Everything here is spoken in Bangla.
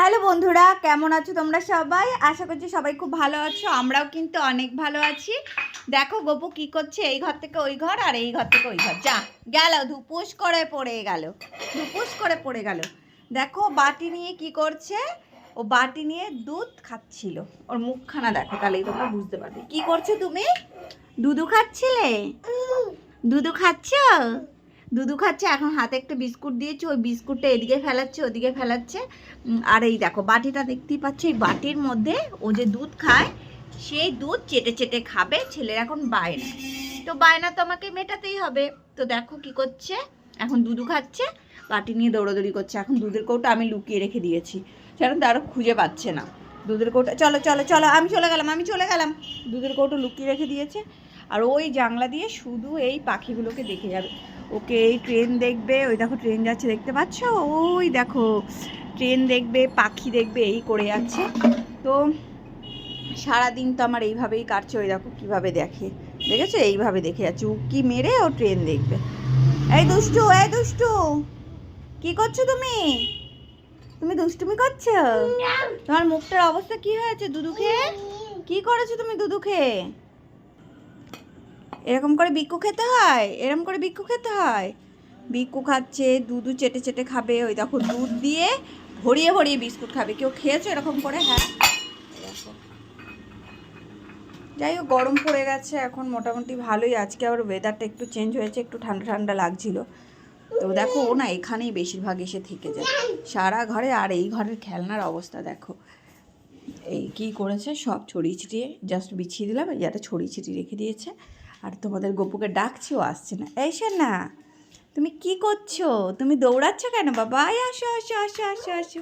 হ্যালো বন্ধুরা, কেমন আছো তোমরা সবাই? আশা করছি সবাই খুব ভালো আছো। আমরাও কিন্তু অনেক ভালো আছি। দেখো গপু কি করছে, এই ঘর থেকে ওই ঘর আর এই ঘর থেকে ওই ঘর। যা গেল, ধুপুস করে পড়ে গেল, ধুপুস করে পড়ে গেল। দেখো বাটি নিয়ে কি করছে, ও বাটি নিয়ে দুধ খাচ্ছিল। ওর মুখখানা দেখো, তাহলেই তোমরা বুঝতে পারবে। কি করছো তুমি? দুধু খাচ্ছিলে? দুধু খাচ্ছ? দুধু খাচ্ছে। এখন হাতে একটা বিস্কুট দিয়েছে, ওই বিস্কুটটা এদিকে ফেলাচ্ছে ওদিকে ফেলাচ্ছে। আর এই দেখো বাটিটা দেখতেই পাচ্ছ, এই বাটির মধ্যে ও যে দুধ খায় সেই দুধ চেটে চেটে খাবে। ছেলের এখন বায়না, তো বায়না তো আমাকে মেটাতেই হবে। তো দেখো কি করছে, এখন দুধু খাচ্ছে, বাটি নিয়ে দৌড়াদৌড়ি করছে। এখন দুধের কৌটা আমি লুকিয়ে রেখে দিয়েছি, সেরকম তো আরও খুঁজে পাচ্ছে না দুধের কৌটা। চলো চলো চলো, আমি চলে গেলাম। দুধের কৌটো লুকিয়ে রেখে দিয়েছে, আর ওই জানলা দিয়ে শুধু এই পাখিগুলোকে দেখে যাবে। ওকে এই ট্রেন দেখবে, ওই দেখো ট্রেন যাচ্ছে দেখতে পাচ্ছ, ওই দেখো ট্রেন দেখবে, পাখি দেখবে, এই করে যাচ্ছে। তো সারাদিন তো আমার এইভাবেই কাটছে। ওই দেখো কীভাবে দেখে, দেখেছো? এইভাবে দেখে যাচ্ছে, উকি মেরে ও ট্রেন দেখবে। এই দুষ্টু, এই দুষ্টু, কি করছো তুমি? তুমি দুষ্টুমি করছো? তোমার মুখটার অবস্থা কি হয়েছে দুধু খেয়ে? কি করেছো তুমি দুধু খেয়ে? এরকম করে বিক্কু খেতে হয়, এরকম করে বিক্কু খেতে হয়। বিক্কু খাচ্ছে, দুধু চেটে চেটে খাবে। ওই দেখো দুধ দিয়ে ভরিয়ে ভরিয়ে বিস্কুট খাবে। কেউ খেয়েছো এরকম করে? হ্যাঁ দেখো। যাই হোক, গরম পড়ে গেছে এখন মোটামুটি ভালোই। আজকে আবার ওয়েদারটা একটু চেঞ্জ হয়েছে, একটু ঠান্ডা ঠান্ডা লাগছিল। তো দেখো ও না এখানেই বেশিরভাগ এসে থেকে যায় সারা ঘরে। আর এই ঘরের খেলনার অবস্থা দেখো, এই কি করেছে, সব ছড়িয়ে ছিটিয়ে জাস্ট বিছিয়ে দিলাম, এই একটা ছড়িয়ে ছিটিয়ে রেখে দিয়েছে। আর তোমাদের গপুকে ডাকছি, ও আসছে না। এই না, তুমি কি করছো? তুমি দৌড়াচ্ছ কেন বাবা? আসো আসো আসো আসো আসো।